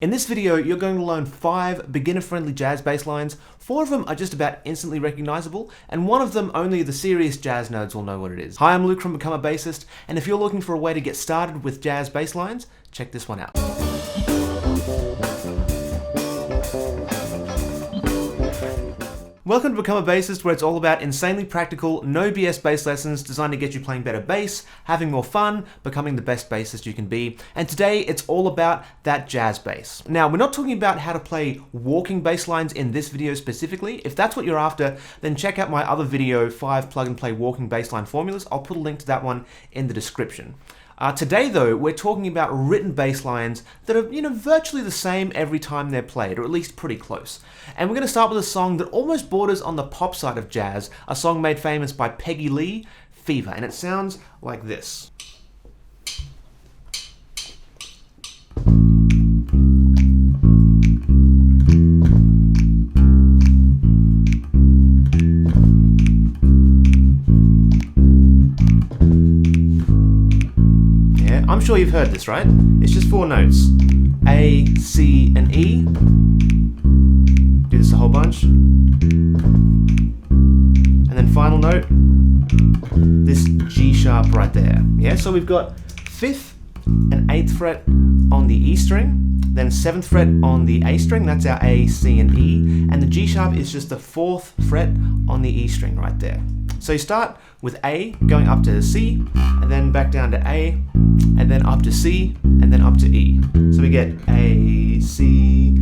In this video, you're going to learn 5 beginner-friendly jazz bass lines. 4 of them are just about instantly recognizable, and 1 of them only the serious jazz nerds will know what it is. Hi, I'm Luke from Become a Bassist, and if you're looking for a way to get started with jazz bass lines, check this one out. Welcome to Become a Bassist, where it's all about insanely practical, no BS bass lessons designed to get you playing better bass, having more fun, becoming the best bassist you can be. And today, it's all about that jazz bass. Now, we're not talking about how to play walking bass lines in this video specifically. If that's what you're after, then check out my other video, 5 plug-and-play walking bass line formulas. I'll put a link to that one in the description. Today though, we're talking about written bass lines that are, virtually the same every time they're played, or at least pretty close. And we're going to start with a song that almost borders on the pop side of jazz, a song made famous by Peggy Lee, Fever, and it sounds like this. I'm sure you've heard this, right? It's just 4 notes. A, C, and E. Do this a whole bunch. And then final note, this G sharp right there. Yeah, so we've got 5th and 8th fret on the E string, then 7th fret on the A string, that's our A, C, and E, and the G sharp is just the 4th fret on the E string right there. So you start with A, going up to C, and then back down to A, and then up to C, and then up to E. So we get A, C,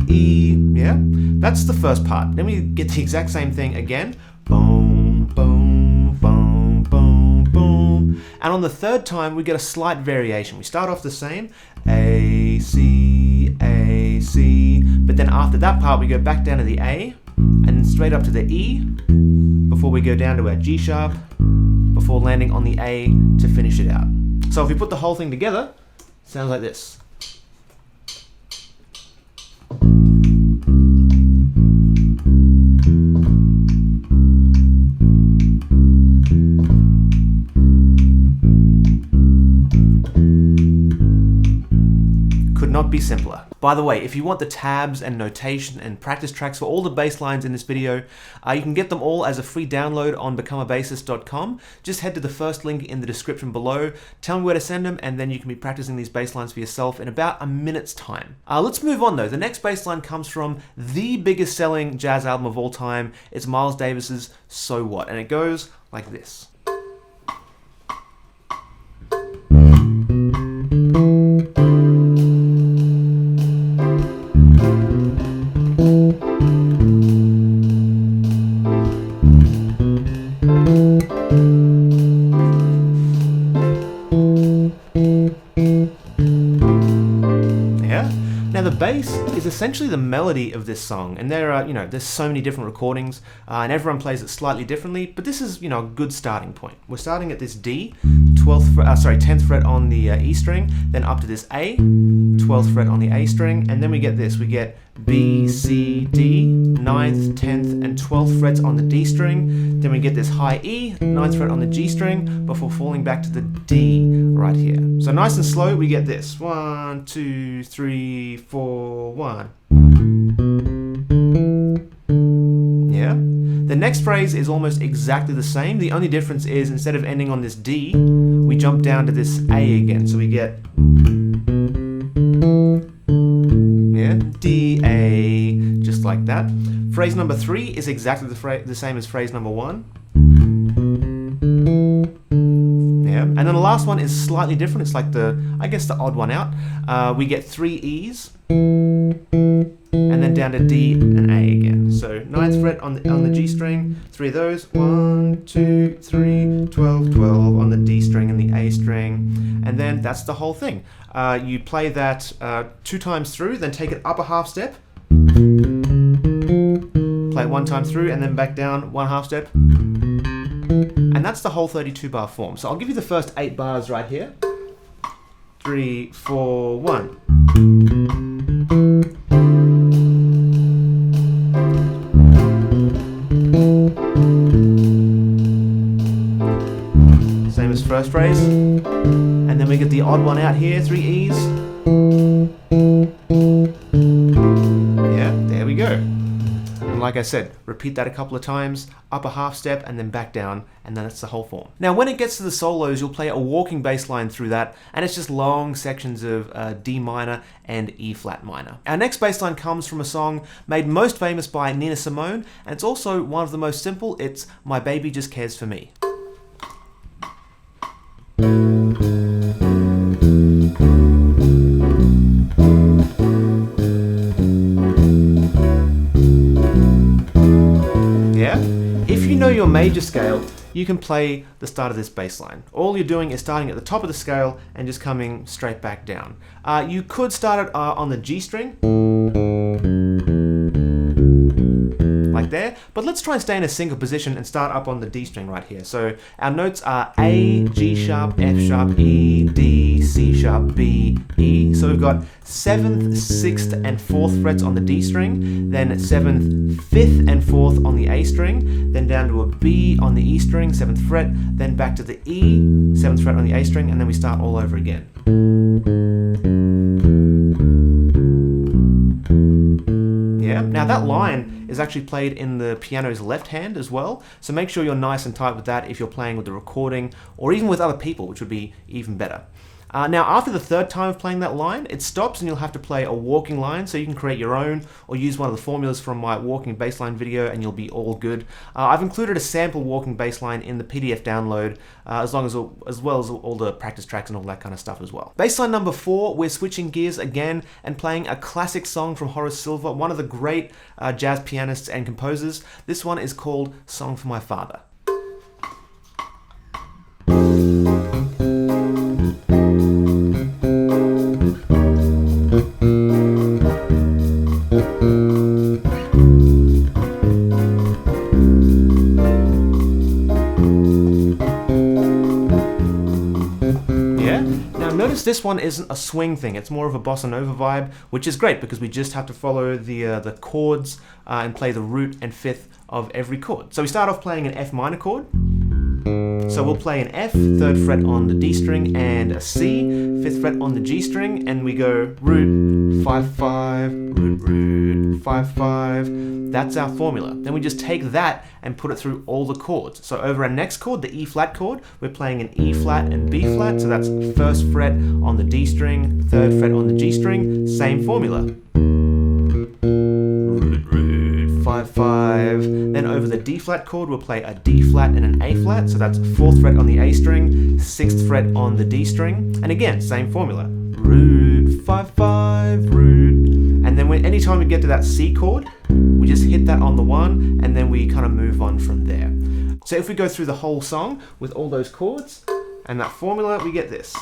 E, yeah? That's the first part. Then we get the exact same thing again. Boom, boom, boom, boom, boom. And on the third time, we get a slight variation. We start off the same, A, C, but then after that part, we go back down to the A, and then straight up to the E, before we go down to our G sharp, before landing on the A to finish it out. So if we put the whole thing together, it sounds like this. Could not be simpler. By the way, if you want the tabs and notation and practice tracks for all the bass lines in this video, you can get them all as a free download on becomeabassist.com. Just head to the first link in the description below, tell me where to send them, and then you can be practicing these bass lines for yourself in about a minute's time. Let's move on though. The next bass line comes from the biggest selling jazz album of all time. It's Miles Davis's So What, and it goes like this. Now the bass is essentially the melody of this song, and there are, there's so many different recordings, and everyone plays it slightly differently, but this is, a good starting point. We're starting at this D, 10th fret on the E string, then up to this A, 12th fret on the A string, and then we get this, we get B, C, D, 9th, 10th, and 12th frets on the D string, then we get this high E, 9th fret on the G string, before falling back to the D right here. So nice and slow, we get this, 1, 2, 3, 4, 1. Yeah? The next phrase is almost exactly the same. The only difference is instead of ending on this D, we jump down to this A again. So we get D, A, just like that. Phrase number 3 is exactly the same as phrase number 1. Yeah, and then the last one is slightly different. It's like the odd one out. We get 3 E's, and then down to D and A again. So 9th fret on the G string, 3 of those, 1, 2, 3, 12, 12 on the D string and the A string, and then that's the whole thing. You play that 2 times through, then take it up a half step, play it 1 time through, and then back down 1 half step, and that's the whole 32 bar form. So I'll give you the first 8 bars right here. 3, 4, 1. Same as first phrase, and then we get the odd one out here, 3 E's, I said, repeat that a couple of times, up a half step and then back down, and then that's the whole form. Now when it gets to the solos, you'll play a walking bass line through that, and it's just long sections of D minor and E flat minor. Our next bass line comes from a song made most famous by Nina Simone, and it's also one of the most simple. It's My Baby Just Cares for Me. If you know your major scale, you can play the start of this bass line. All you're doing is starting at the top of the scale and just coming straight back down. You could start it on the G string, like there, but let's try and stay in a single position and start up on the D string right here. So our notes are A, G sharp, F sharp, E, D, C sharp, B, E. So we've got 7th, 6th, and 4th frets on the D string, then 7th, 5th, and 4th on the A string, then down to a B on the E string, 7th fret, then back to the E, 7th fret on the A string, and then we start all over again. Yeah. Now that line is actually played in the piano's left hand as well, so make sure you're nice and tight with that if you're playing with the recording or even with other people, which would be even better. Now after the third time of playing that line, it stops and you'll have to play a walking line, so you can create your own or use one of the formulas from my walking bass line video and you'll be all good. I've included a sample walking bass line in the PDF download, as well as all the practice tracks and all that kind of stuff as well. Bass line number 4, we're switching gears again and playing a classic song from Horace Silver, one of the great jazz pianists and composers. This one is called Song for My Father. Notice this one isn't a swing thing, it's more of a bossa nova vibe, which is great because we just have to follow the chords and play the root and fifth of every chord. So we start off playing an F minor chord. So we'll play an F, 3rd fret on the D string, and a C, 5th fret on the G string, and we go root, 5-5, root, 5-5. That's our formula. Then we just take that and put it through all the chords. So over our next chord, the E flat chord, we're playing an E flat and B flat, so that's 1st fret on the D string, 3rd fret on the G string, same formula. 5-5. Then over the D flat chord, we'll play a D flat and an A flat, so that's 4th fret on the A string, 6th fret on the D string, and again, same formula. Root, 5-5, root. And then anytime we get to that C chord, we just hit that on the 1, and then we kind of move on from there. So if we go through the whole song with all those chords and that formula, we get this.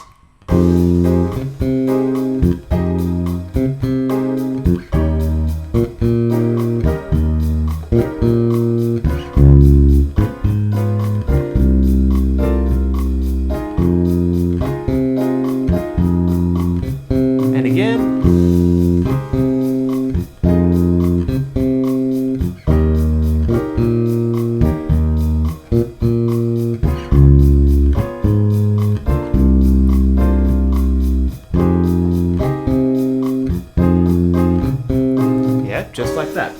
And again. Just like that.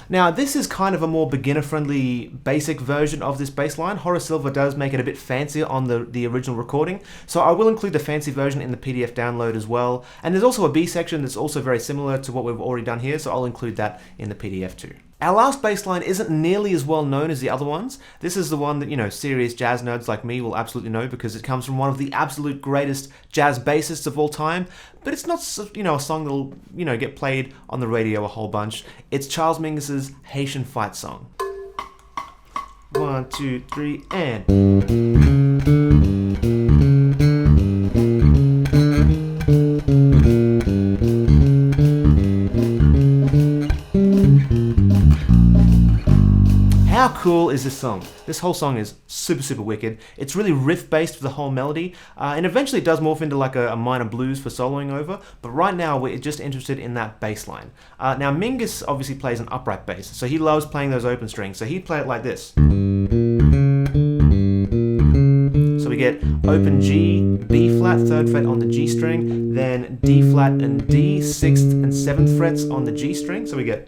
Now this is kind of a more beginner-friendly basic version of this bass line. Horace Silver does make it a bit fancier on the original recording, so I will include the fancy version in the PDF download as well. And there's also a B section that's also very similar to what we've already done here, so I'll include that in the PDF too. Our last bass line isn't nearly as well known as the other ones. This is the one that, you know, serious jazz nerds like me will absolutely know because it comes from one of the absolute greatest jazz bassists of all time. But it's not, you know, a song that'll, you know, get played on the radio a whole bunch. It's Charles Mingus's Haitian Fight Song. 1, 2, 3, and... How cool is this song? This whole song is super wicked. It's really riff based with the whole melody, and eventually it does morph into like a minor blues for soloing over, but right now we're just interested in that bass line. Now Mingus obviously plays an upright bass, so he loves playing those open strings, so he'd play it like this. So we get open G, B flat, 3rd fret on the G string, then D flat and D, 6th and 7th frets on the G string, so we get...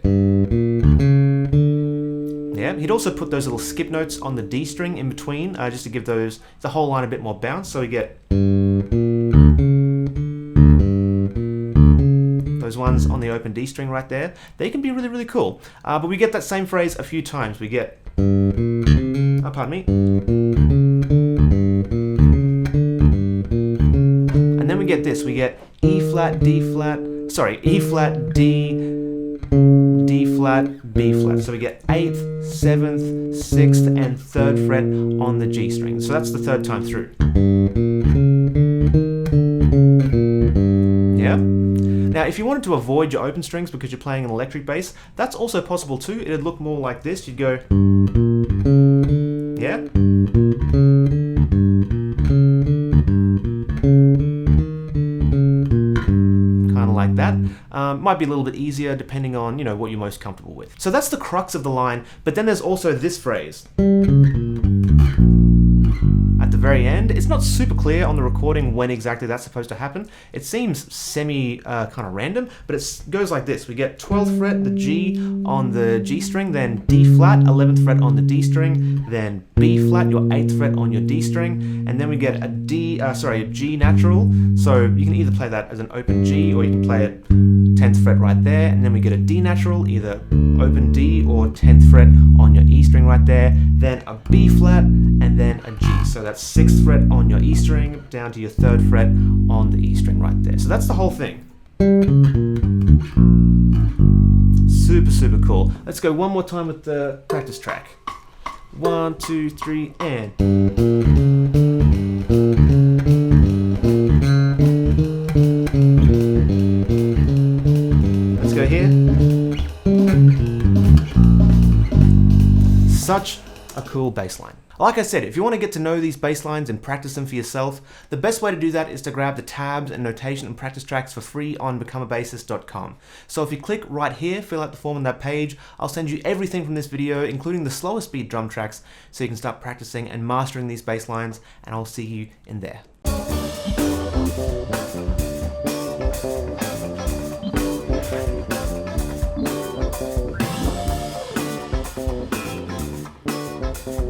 Yeah, he'd also put those little skip notes on the D string in between, just to give the whole line a bit more bounce. So we get those ones on the open D string right there. They can be really, really cool. But we get that same phrase a few times. We get, pardon me. And then we get this. We get E flat, D flat, E flat, D, D flat, B flat. So we get 8th, 7th, 6th, and 3rd fret on the G string. So that's the 3rd time through. Yeah? Now, if you wanted to avoid your open strings because you're playing an electric bass, that's also possible too. It'd look more like this. You'd go, yeah? Like that. Might be a little bit easier depending on, you know, what you're most comfortable with. So that's the crux of the line, but then there's also this phrase at the very end. It's not super clear on the recording when exactly that's supposed to happen. It seems semi kind of random, but it goes like this. We get 12th fret, the G on the G string, then D flat, 11th fret on the D string, then B flat, your 8th fret on your D string, and then we get a G natural. So you can either play that as an open G or you can play it 10th fret right there, and then we get a D natural, either open D or 10th fret on your E string right there, then a B flat, and then a G. So that's 6th fret on your E string down to your 3rd fret on the E string right there. So that's the whole thing. Super, super cool. Let's go one more time with the practice track. 1, 2, 3, and... Let's go here. Such a cool bass line. Like I said, if you want to get to know these bass lines and practice them for yourself, the best way to do that is to grab the tabs and notation and practice tracks for free on becomeabassist.com. So if you click right here, fill out the form on that page, I'll send you everything from this video, including the slower speed drum tracks, so you can start practicing and mastering these bass lines, and I'll see you in there.